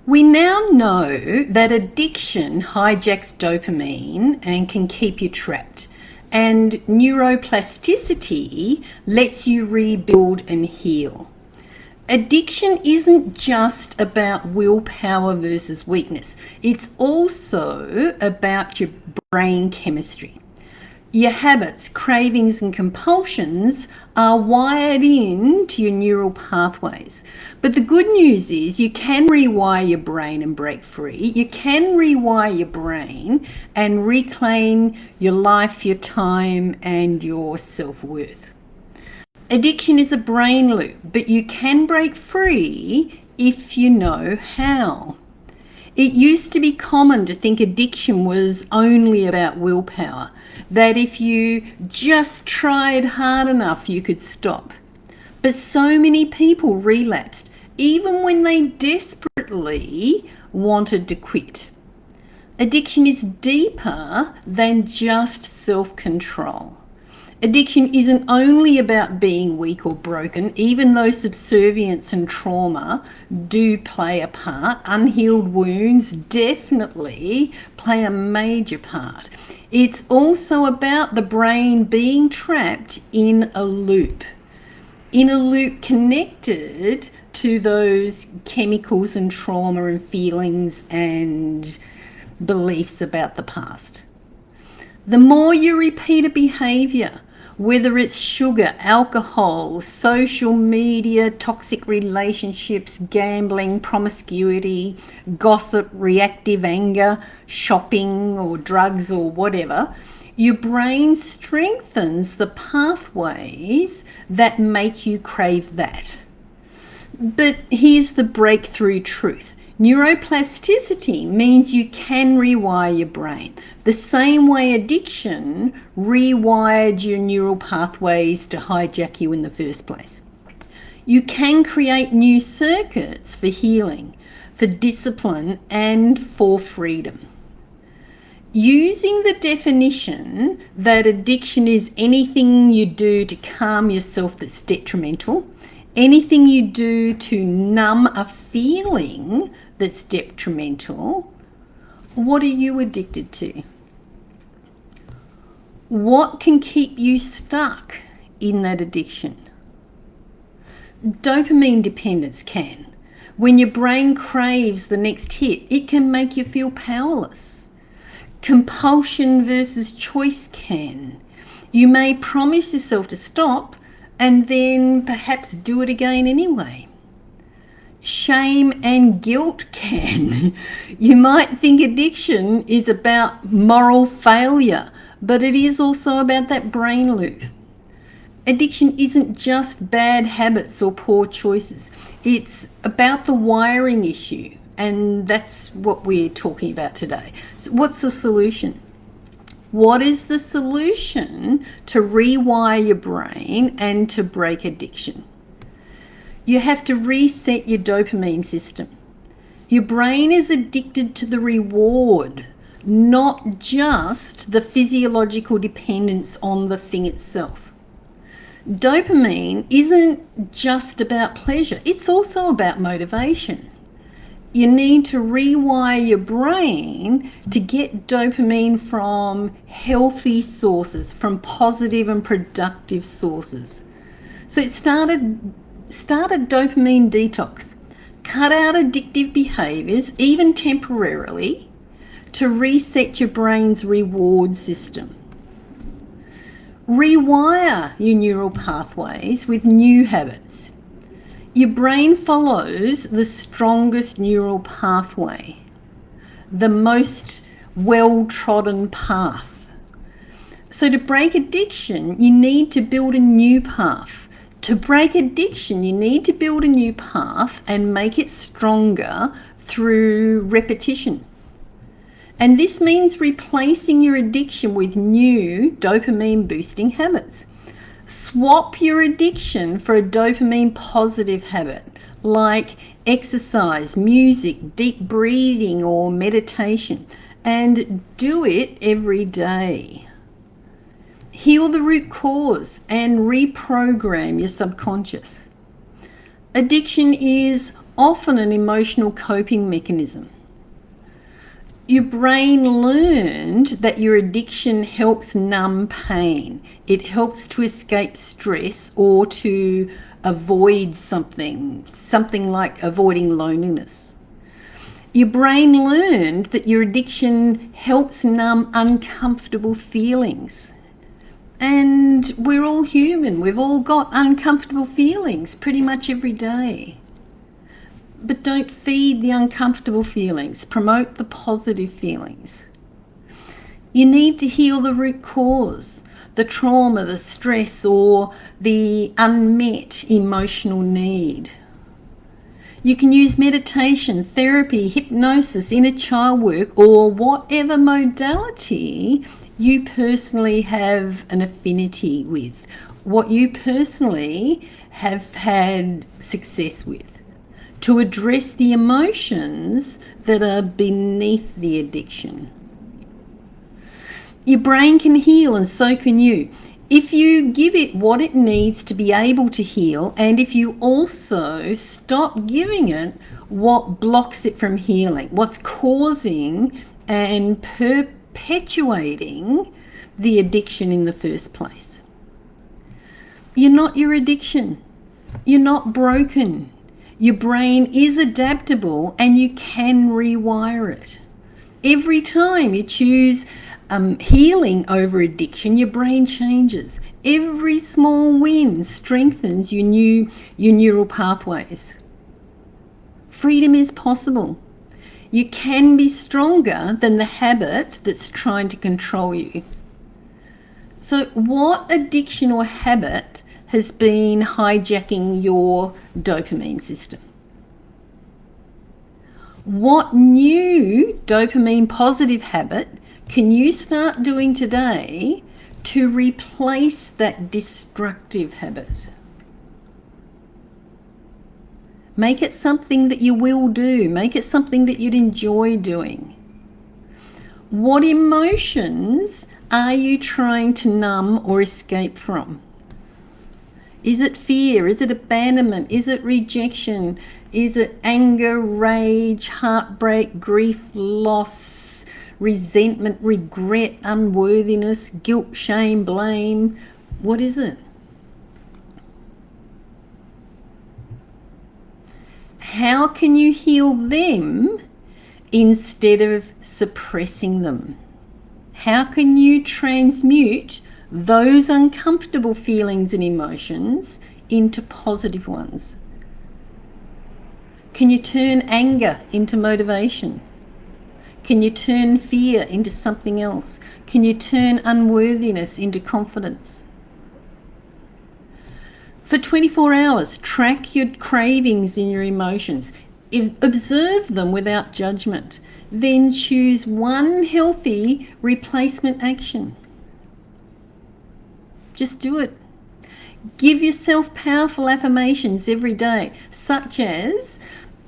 We now know that addiction hijacks dopamine and can keep you trapped. And neuroplasticity lets you rebuild and heal. Addiction isn't just about willpower versus weakness. It's also about your brain chemistry. Your habits, cravings, and compulsions are wired into your neural pathways. But the good news is you can rewire your brain and break free. You can rewire your brain and reclaim your life, your time, and your self-worth. Addiction is a brain loop, but you can break free if you know how. It used to be common to think addiction was only about willpower, that if you just tried hard enough, you could stop. But so many people relapsed, even when they desperately wanted to quit. Addiction is deeper than just self-control. Addiction isn't only about being weak or broken, even though subservience and trauma do play a part. Unhealed wounds definitely play a major part. It's also about the brain being trapped in a loop connected to those chemicals and trauma and feelings and beliefs about the past. The more you repeat a behavior, whether it's sugar, alcohol, social media, toxic relationships, gambling, promiscuity, gossip, reactive anger, shopping or drugs or whatever, your brain strengthens the pathways that make you crave that. But here's the breakthrough truth. Neuroplasticity means you can rewire your brain, the same way addiction rewired your neural pathways to hijack you in the first place. You can create new circuits for healing, for discipline, and for freedom. Using the definition that addiction is anything you do to calm yourself that's detrimental, anything you do to numb a feeling that's detrimental, what are you addicted to? What can keep you stuck in that addiction? Dopamine dependence can. When your brain craves the next hit, it can make you feel powerless. Compulsion versus choice can. You may promise yourself to stop and then perhaps do it again anyway. Shame and guilt can. You might think addiction is about moral failure, but it is also about that brain loop. Addiction isn't just bad habits or poor choices. It's about the wiring issue, and that's what we're talking about today. So what's the solution? What is the solution to rewire your brain and to break addiction? You have to reset your dopamine system. Your brain is addicted to the reward, not just the physiological dependence on the thing itself. Dopamine isn't just about pleasure, it's also about motivation. You need to rewire your brain to get dopamine from healthy sources, from positive and productive sources. So start a dopamine detox. Cut out addictive behaviors, even temporarily, to reset your brain's reward system. Rewire your neural pathways with new habits. Your brain follows the strongest neural pathway, the most well-trodden path. So to break addiction, you need to build a new path. To break addiction, you need to build a new path and make it stronger through repetition. And this means replacing your addiction with new dopamine-boosting habits. Swap your addiction for a dopamine positive habit like exercise, music, deep breathing, or meditation, and do it every day. Heal the root cause and reprogram your subconscious. Addiction is often an emotional coping mechanism. Your brain learned that your addiction helps numb pain. It helps to escape stress or to avoid something like avoiding loneliness. Your brain learned that your addiction helps numb uncomfortable feelings. And we're all human. We've all got uncomfortable feelings pretty much every day. But don't feed the uncomfortable feelings. Promote the positive feelings. You need to heal the root cause, the trauma, the stress, or the unmet emotional need. You can use meditation, therapy, hypnosis, inner child work, or whatever modality you personally have an affinity with, what you personally have had success with, to address the emotions that are beneath the addiction. Your brain can heal, and so can you, if you give it what it needs to be able to heal, and if you also stop giving it what blocks it from healing, what's causing and perpetuating the addiction in the first place. You're not your addiction. You're not broken. Your brain is adaptable and you can rewire it. Every time you choose healing over addiction, your brain changes. Every small win strengthens your neural pathways. Freedom is possible. You can be stronger than the habit that's trying to control you. So what addiction or habit has been hijacking your dopamine system? What new dopamine positive habit can you start doing today to replace that destructive habit? Make it something that you will do. Make it something that you'd enjoy doing. What emotions are you trying to numb or escape from? Is it fear? Is it abandonment? Is it rejection? Is it anger, rage, heartbreak, grief, loss, resentment, regret, unworthiness, guilt, shame, blame? What is it? How can you heal them instead of suppressing them? How can you transmute those uncomfortable feelings and emotions into positive ones? Can you turn anger into motivation? Can you turn fear into something else? Can you turn unworthiness into confidence? For 24 hours, track your cravings and your emotions. Observe them without judgment. Then choose one healthy replacement action. Just do it. Give yourself powerful affirmations every day, such as,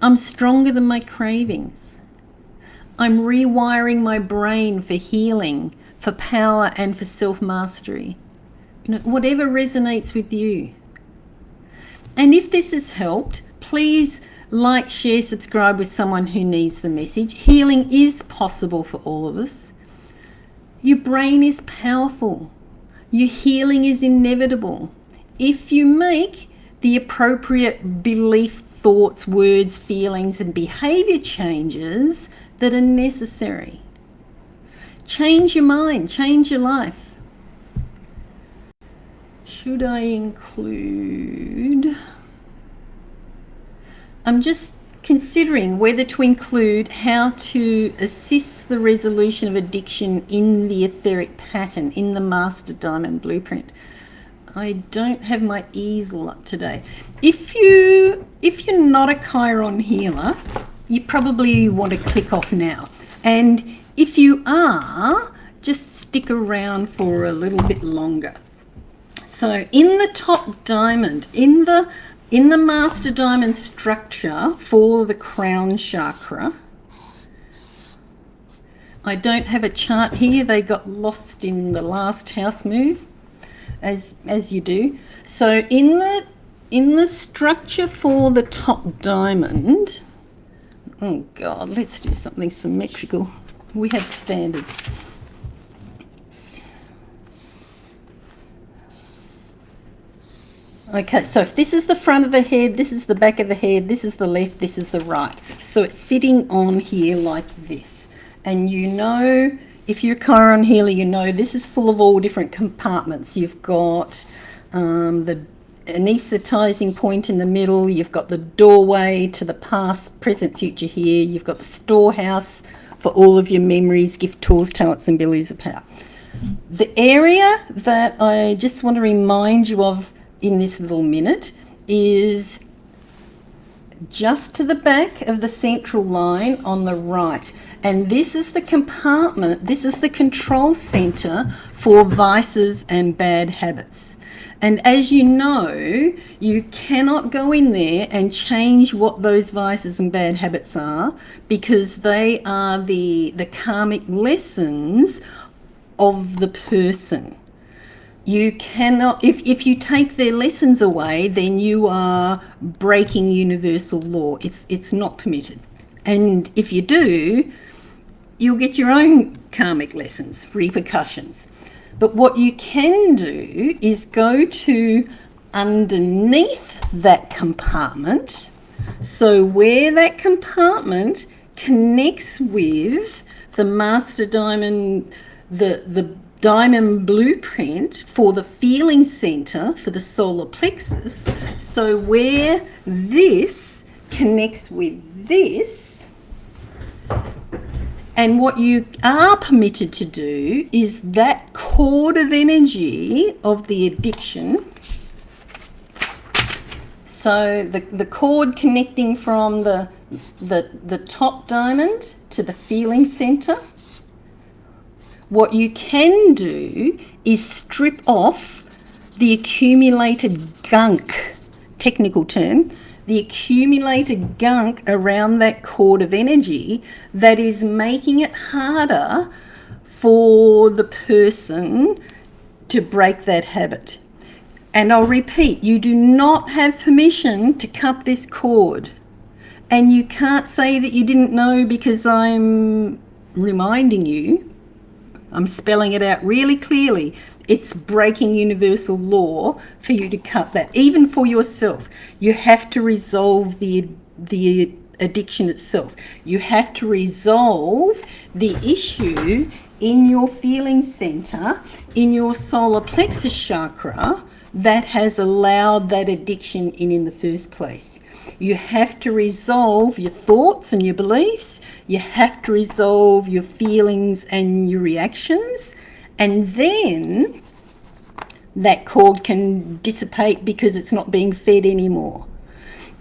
I'm stronger than my cravings. I'm rewiring my brain for healing, for power, and for self-mastery. Whatever resonates with you. And if this has helped, please like, share, subscribe with someone who needs the message. Healing is possible for all of us. Your brain is powerful. Your healing is inevitable. If you make the appropriate belief, thoughts, words, feelings, and behavior changes that are necessary. Change your mind, change your life. Should I include? I'm just considering whether to include how to assist the resolution of addiction in the etheric pattern, in the Master Diamond Blueprint. I don't have my easel up today. If you're not a Chiron healer, you probably want to click off now. And if you are, just stick around for a little bit longer. So in the top diamond, in the Master Diamond structure for the crown chakra, I don't have a chart here. They got lost in the last house move, as you do. So in in the structure for the top diamond, oh God, let's do something symmetrical. We have standards. Okay, so if this is the front of the head, this is the back of the head, this is the left, this is the right. So it's sitting on here like this. And you know, if you're a Chiron healer, you know this is full of all different compartments. You've got the anesthetizing point in the middle, you've got the doorway to the past, present, future here, you've got the storehouse for all of your memories, gift, tools, talents and abilities of power. The area that I just want to remind you of in this little minute is just to the back of the central line on the right. And this is the compartment, this is the control center for vices and bad habits. And as you know, you cannot go in there and change what those vices and bad habits are, because they are the karmic lessons of the person. You cannot, if you take their lessons away, then you are breaking universal law. It's not permitted. And if you do, you'll get your own karmic lessons, repercussions. But what you can do is go to underneath that compartment. So where that compartment connects with the master diamond, the diamond blueprint for the feeling center for the solar plexus. So where this connects with this, and what you are permitted to do is that cord of energy of the addiction. So the cord connecting from the top diamond to the feeling center. What you can do is strip off the accumulated gunk, technical term, the accumulated gunk around that cord of energy that is making it harder for the person to break that habit. And I'll repeat, you do not have permission to cut this cord. And you can't say that you didn't know because I'm reminding you. I'm spelling it out really clearly. It's breaking universal law for you to cut that, even for yourself. You have to resolve the addiction itself. You have to resolve the issue in your feeling center, in your solar plexus chakra, that has allowed that addiction in the first place. You have to resolve your thoughts and your beliefs. You have to resolve your feelings and your reactions. And then that cord can dissipate because it's not being fed anymore.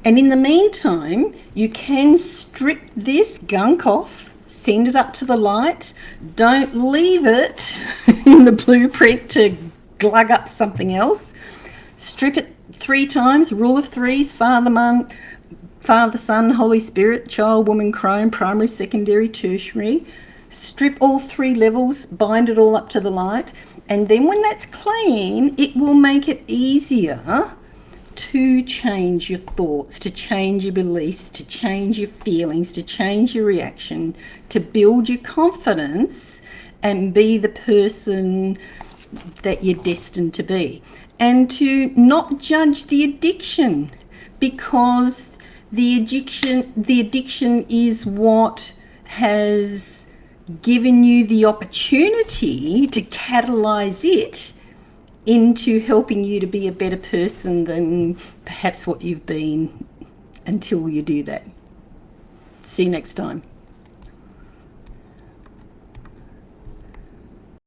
And in the meantime, you can strip this gunk off, send it up to the light. Don't leave it in the blueprint to glug up something else. Strip it 3 times, rule of threes, Father, Son, Holy Spirit, child, woman, crone, primary, secondary, tertiary. Strip all 3 levels, bind it all up to the light. And then when that's clean, it will make it easier to change your thoughts, to change your beliefs, to change your feelings, to change your reaction, to build your confidence and be the person that you're destined to be. And to not judge the addiction, because the addiction is what has given you the opportunity to catalyze it into helping you to be a better person than perhaps what you've been until you do that. See you next time.